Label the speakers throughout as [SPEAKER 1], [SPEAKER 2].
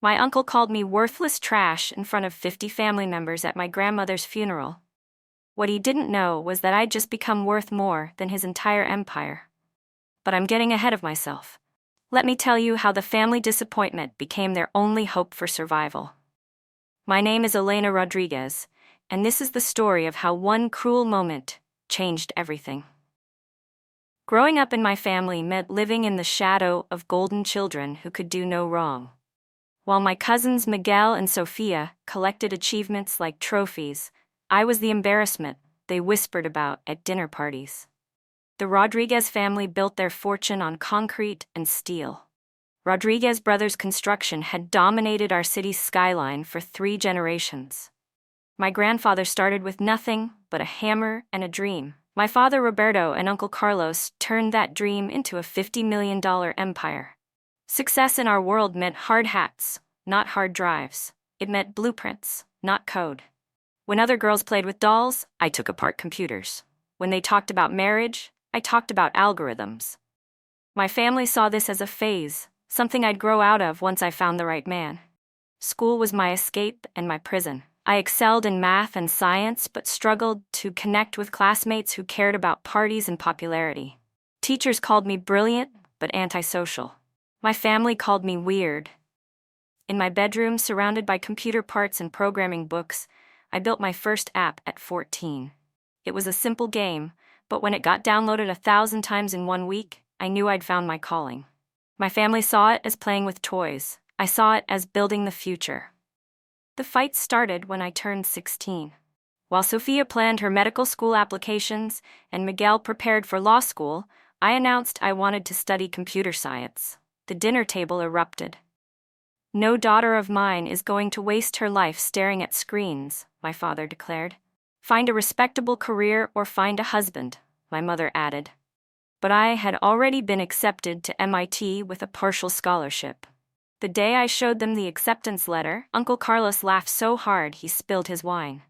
[SPEAKER 1] My uncle called me worthless trash in front of 50 family members at my grandmother's funeral. What he didn't know was that I'd just become worth more than his entire empire. But I'm getting ahead of myself. Let me tell you how the family disappointment became their only hope for survival. My name is Elena Rodriguez, and this is the story of how one cruel moment changed everything. Growing up in my family meant living in the shadow of golden children who could do no wrong. While my cousins Miguel and Sofia collected achievements like trophies, I was the embarrassment they whispered about at dinner parties. The Rodriguez family built their fortune on concrete and steel. Rodriguez brothers' construction had dominated our city's skyline for 3 generations. My grandfather started with nothing but a hammer and a dream. My father Roberto and Uncle Carlos turned that dream into a $50 million empire. Success in our world meant hard hats, not hard drives. It meant blueprints, not code. When other girls played with dolls, I took apart computers. When they talked about marriage, I talked about algorithms. My family saw this as a phase, something I'd grow out of once I found the right man. School was my escape and my prison. I excelled in math and science but struggled to connect with classmates who cared about parties and popularity. Teachers called me brilliant but antisocial. My family called me weird. In my bedroom, surrounded by computer parts and programming books, I built my first app at 14. It was a simple game, but when it got downloaded 1,000 times in 1 week, I knew I'd found my calling. My family saw it as playing with toys. I saw it as building the future. The fight started when I turned 16. While Sofia planned her medical school applications and Miguel prepared for law school, I announced I wanted to study computer science. The dinner table erupted. "No daughter of mine is going to waste her life staring at screens," my father declared. "Find a respectable career or find a husband," my mother added. But I had already been accepted to MIT with a partial scholarship. The day I showed them the acceptance letter, Uncle Carlos laughed so hard he spilled his wine.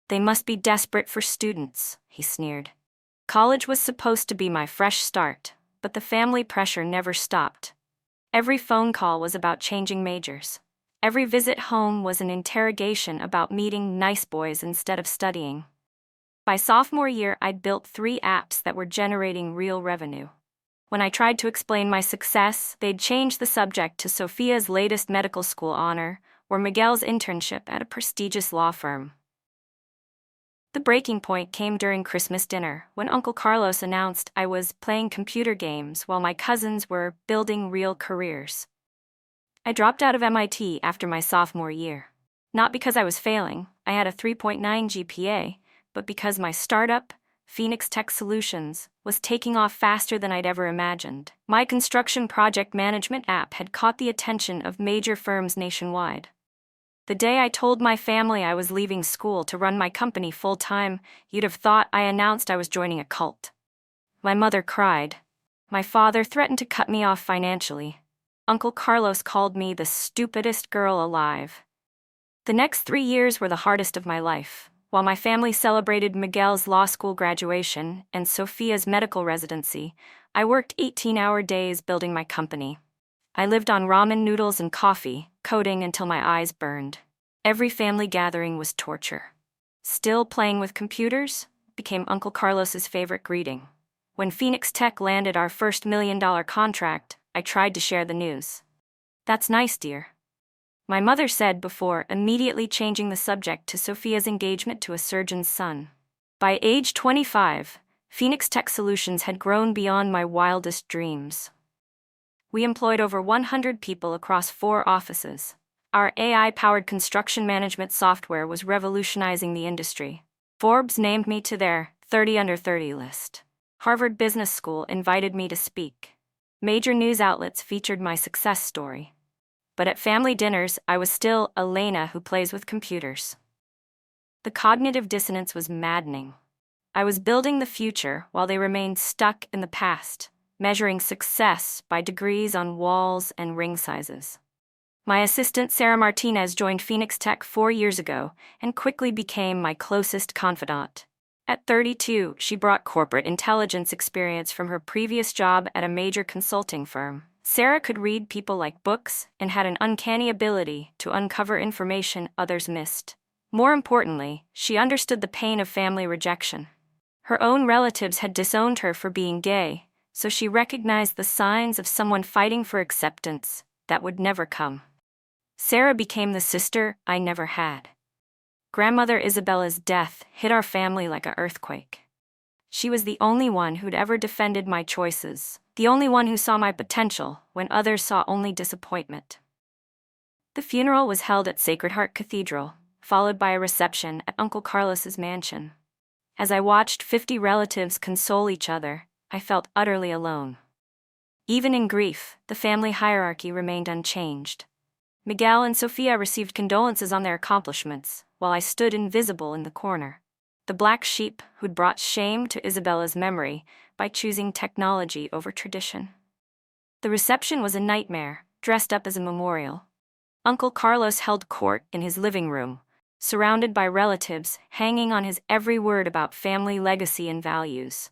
[SPEAKER 1] "They must be desperate for students," he sneered. College was supposed to be my fresh start, but the family pressure never stopped. Every phone call was about changing majors. Every visit home was an interrogation about meeting nice boys instead of studying. By sophomore year, I'd built 3 apps that were generating real revenue. When I tried to explain my success, they'd change the subject to Sofia's latest medical school honor or Miguel's internship at a prestigious law firm. The breaking point came during Christmas dinner, when Uncle Carlos announced I was playing computer games while my cousins were building real careers. I dropped out of MIT after my sophomore year. Not because I was failing, I had a 3.9 GPA, but because my startup, Phoenix Tech Solutions, was taking off faster than I'd ever imagined. My construction project management app had caught the attention of major firms nationwide. The day I told my family I was leaving school to run my company full-time, you'd have thought I announced I was joining a cult. My mother cried. My father threatened to cut me off financially. Uncle Carlos called me the stupidest girl alive. The next 3 years were the hardest of my life. While my family celebrated Miguel's law school graduation and Sofia's medical residency, I worked 18-hour days building my company. I lived on ramen noodles and coffee, coding until my eyes burned. Every family gathering was torture. Still playing with computers became Uncle Carlos's favorite greeting. When Phoenix Tech landed our first $1 million contract, I tried to share the news. "That's nice, dear," my mother said before immediately changing the subject to Sofia's engagement to a surgeon's son. By age 25, Phoenix Tech Solutions had grown beyond my wildest dreams. We employed over 100 people across 4 offices. Our AI-powered construction management software was revolutionizing the industry. Forbes named me to their 30 Under 30 list. Harvard Business School invited me to speak. Major news outlets featured my success story. But at family dinners, I was still Elena who plays with computers. The cognitive dissonance was maddening. I was building the future while they remained stuck in the past, measuring success by degrees on walls and ring sizes. My assistant Sarah Martinez joined Phoenix Tech 4 years ago and quickly became my closest confidant. At 32, she brought corporate intelligence experience from her previous job at a major consulting firm. Sarah could read people like books and had an uncanny ability to uncover information others missed. More importantly, she understood the pain of family rejection. Her own relatives had disowned her for being gay, so she recognized the signs of someone fighting for acceptance that would never come. Sarah became the sister I never had. Grandmother Isabella's death hit our family like an earthquake. She was the only one who'd ever defended my choices, the only one who saw my potential when others saw only disappointment. The funeral was held at Sacred Heart Cathedral, followed by a reception at Uncle Carlos's mansion. As I watched 50 relatives console each other, I felt utterly alone. Even in grief, the family hierarchy remained unchanged. Miguel and Sofia received condolences on their accomplishments, while I stood invisible in the corner. The black sheep who'd brought shame to Isabella's memory by choosing technology over tradition. The reception was a nightmare, dressed up as a memorial. Uncle Carlos held court in his living room, surrounded by relatives hanging on his every word about family legacy and values.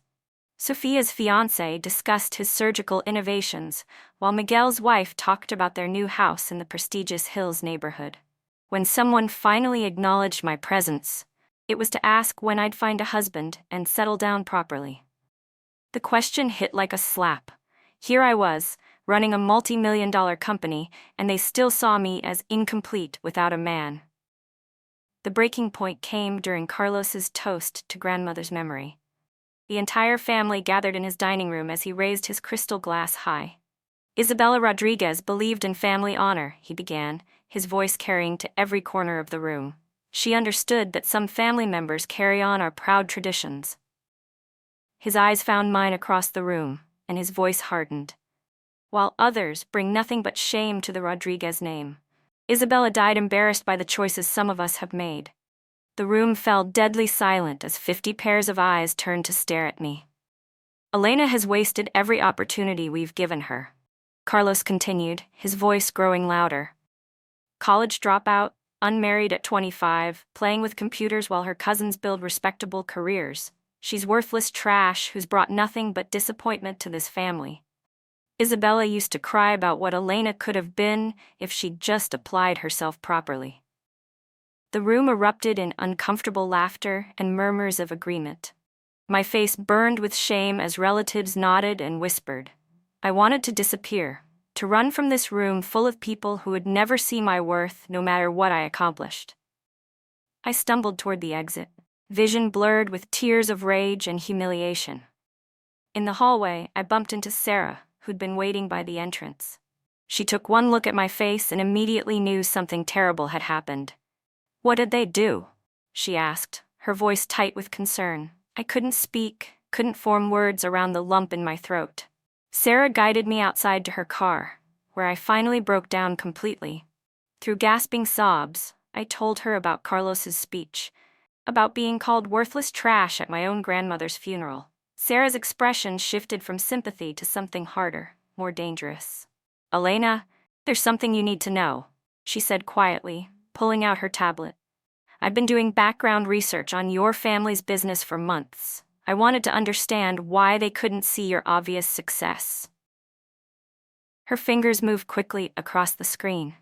[SPEAKER 1] Sofia's fiancé discussed his surgical innovations, while Miguel's wife talked about their new house in the prestigious Hills neighborhood. When someone finally acknowledged my presence, it was to ask when I'd find a husband and settle down properly. The question hit like a slap. Here I was, running a multi-million-dollar company, and they still saw me as incomplete without a man. The breaking point came during Carlos's toast to grandmother's memory. The entire family gathered in his dining room as he raised his crystal glass high. Isabella Rodriguez believed in family honor, he began, his voice carrying to every corner of the room. She understood that some family members carry on our proud traditions. His eyes found mine across the room, and his voice hardened. While others bring nothing but shame to the Rodriguez name, Isabella died embarrassed by the choices some of us have made. The room fell deadly silent as 50 pairs of eyes turned to stare at me. Elena has wasted every opportunity we've given her, Carlos continued, his voice growing louder. College dropout, unmarried at 25, playing with computers while her cousins build respectable careers. She's worthless trash who's brought nothing but disappointment to this family. Isabella used to cry about what Elena could have been if she'd just applied herself properly. The room erupted in uncomfortable laughter and murmurs of agreement. My face burned with shame as relatives nodded and whispered. I wanted to disappear, to run from this room full of people who would never see my worth no matter what I accomplished. I stumbled toward the exit, vision blurred with tears of rage and humiliation. In the hallway, I bumped into Sarah, who'd been waiting by the entrance. She took one look at my face and immediately knew something terrible had happened. What did they do? She asked, her voice tight with concern. I couldn't speak, couldn't form words around the lump in my throat. Sarah guided me outside to her car, where I finally broke down completely. Through gasping sobs, I told her about Carlos's speech, about being called worthless trash at my own grandmother's funeral. Sarah's expression shifted from sympathy to something harder, more dangerous. Elena, there's something you need to know, she said quietly, pulling out her tablet. I've been doing background research on your family's business for months. I wanted to understand why they couldn't see your obvious success. Her fingers moved quickly across the screen.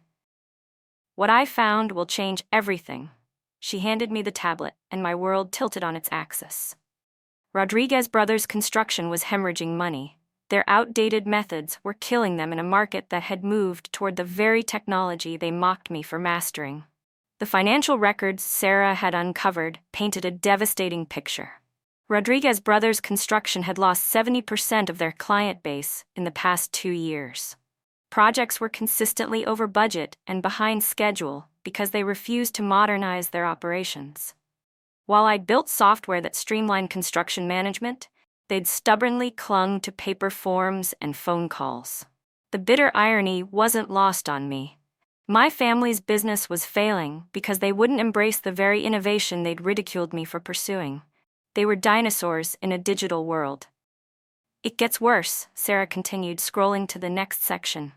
[SPEAKER 1] What I found will change everything. She handed me the tablet, and my world tilted on its axis. Rodriguez Brothers' construction was hemorrhaging money. Their outdated methods were killing them in a market that had moved toward the very technology they mocked me for mastering. The financial records Sarah had uncovered painted a devastating picture. Rodriguez Brothers' construction had lost 70% of their client base in the past 2 years. Projects were consistently over budget and behind schedule because they refused to modernize their operations. While I'd built software that streamlined construction management, they'd stubbornly clung to paper forms and phone calls. The bitter irony wasn't lost on me. My family's business was failing because they wouldn't embrace the very innovation they'd ridiculed me for pursuing. They were dinosaurs in a digital world. It gets worse, Sarah continued, scrolling to the next section.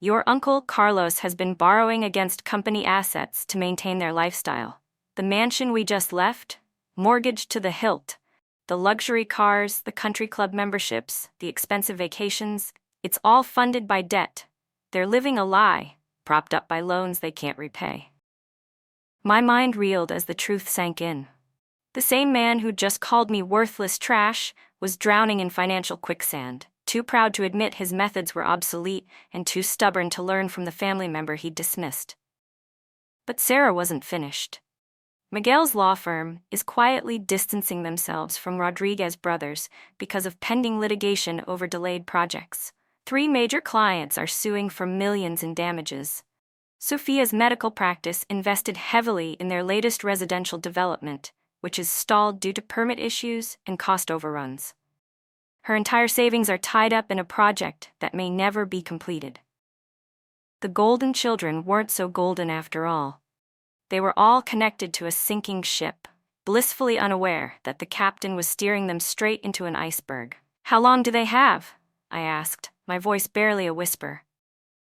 [SPEAKER 1] Your uncle Carlos has been borrowing against company assets to maintain their lifestyle. The mansion we just left, mortgaged to the hilt. The luxury cars, the country club memberships, the expensive vacations, It's all funded by debt. They're living a lie, propped up by loans they can't repay. My mind reeled as the truth sank in. The same man who'd just called me worthless trash was drowning in financial quicksand, too proud to admit his methods were obsolete and too stubborn to learn from the family member he'd dismissed. But Sarah wasn't finished. Miguel's law firm is quietly distancing themselves from Rodriguez brothers because of pending litigation over delayed projects. 3 major clients are suing for millions in damages. Sophia's medical practice invested heavily in their latest residential development, which is stalled due to permit issues and cost overruns. Her entire savings are tied up in a project that may never be completed. The golden children weren't so golden after all. They were all connected to a sinking ship, blissfully unaware that the captain was steering them straight into an iceberg. "How long do they have?" I asked, my voice barely a whisper.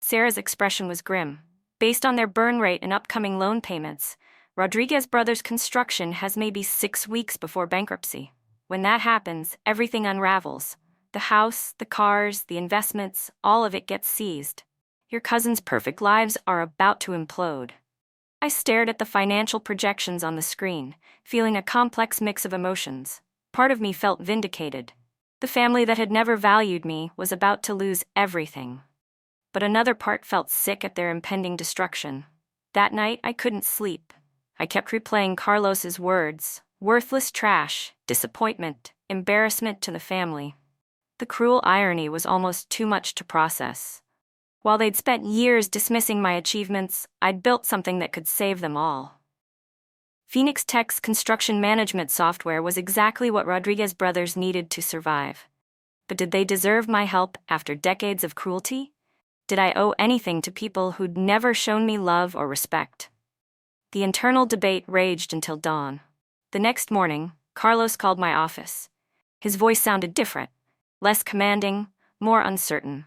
[SPEAKER 1] Sarah's expression was grim. Based on their burn rate and upcoming loan payments, Rodriguez Brothers Construction has maybe 6 weeks before bankruptcy. When that happens, everything unravels. The house, the cars, the investments, all of it gets seized. Your cousin's perfect lives are about to implode. I stared at the financial projections on the screen, feeling a complex mix of emotions. Part of me felt vindicated. The family that had never valued me was about to lose everything. But another part felt sick at their impending destruction. That night, I couldn't sleep. I kept replaying Carlos's words: worthless trash, disappointment, embarrassment to the family. The cruel irony was almost too much to process. While they'd spent years dismissing my achievements, I'd built something that could save them all. Phoenix Tech's construction management software was exactly what Rodriguez brothers needed to survive. But did they deserve my help after decades of cruelty? Did I owe anything to people who'd never shown me love or respect? The internal debate raged until dawn. The next morning, Carlos called my office. His voice sounded different, less commanding, more uncertain.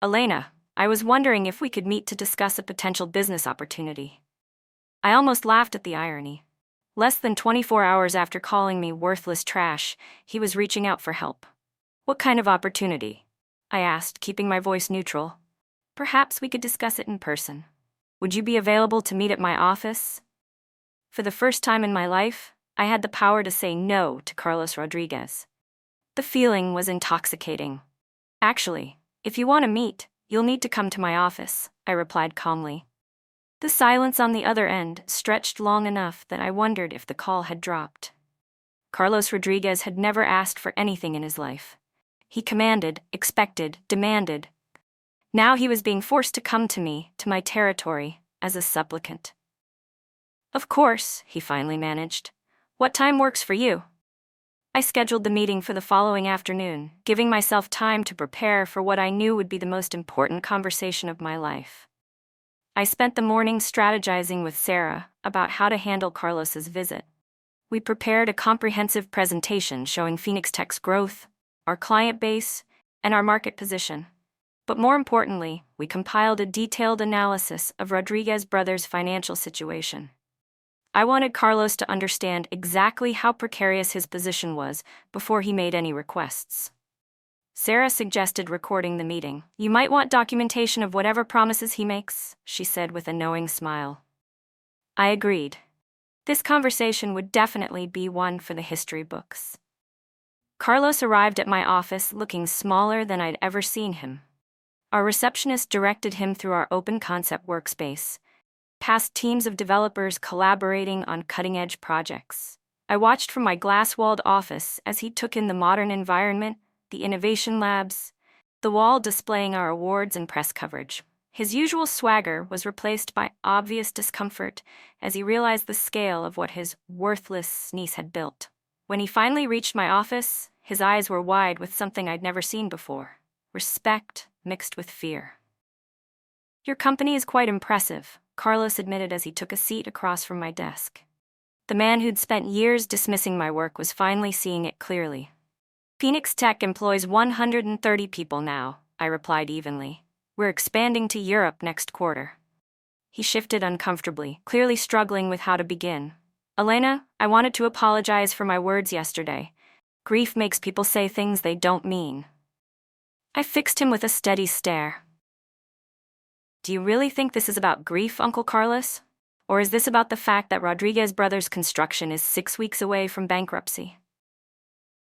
[SPEAKER 1] "Elena, I was wondering if we could meet to discuss a potential business opportunity." I almost laughed at the irony. Less than 24 hours after calling me worthless trash, he was reaching out for help. "What kind of opportunity?" I asked, keeping my voice neutral. "Perhaps we could discuss it in person. Would you be available to meet at my office?" For the first time in my life, I had the power to say no to Carlos Rodriguez. The feeling was intoxicating. "Actually, if you want to meet, you'll need to come to my office," I replied calmly. The silence on the other end stretched long enough that I wondered if the call had dropped. Carlos Rodriguez had never asked for anything in his life. He commanded, expected, demanded. Now he was being forced to come to me, to my territory, as a supplicant. "Of course," he finally managed. "What time works for you?" I scheduled the meeting for the following afternoon, giving myself time to prepare for what I knew would be the most important conversation of my life. I spent the morning strategizing with Sarah about how to handle Carlos's visit. We prepared a comprehensive presentation showing Phoenix Tech's growth, our client base, and our market position. But more importantly, we compiled a detailed analysis of Rodriguez Brothers' financial situation. I wanted Carlos to understand exactly how precarious his position was before he made any requests. Sarah suggested recording the meeting. "You might want documentation of whatever promises he makes," she said with a knowing smile. I agreed. This conversation would definitely be one for the history books. Carlos arrived at my office looking smaller than I'd ever seen him. Our receptionist directed him through our open concept workspace, past teams of developers collaborating on cutting-edge projects. I watched from my glass-walled office as he took in the modern environment, the innovation labs, the wall displaying our awards and press coverage. His usual swagger was replaced by obvious discomfort as he realized the scale of what his worthless niece had built. When he finally reached my office, his eyes were wide with something I'd never seen before: respect mixed with fear. "Your company is quite impressive," Carlos admitted as he took a seat across from my desk. The man who'd spent years dismissing my work was finally seeing it clearly. "Phoenix Tech employs 130 people now," I replied evenly. "We're expanding to Europe next quarter." He shifted uncomfortably, clearly struggling with how to begin. "Elena, I wanted to apologize for my words yesterday. Grief makes people say things they don't mean." I fixed him with a steady stare. Do you really think this is about grief, Uncle Carlos? Or is this about the fact that Rodriguez Brothers Construction is 6 weeks away from bankruptcy?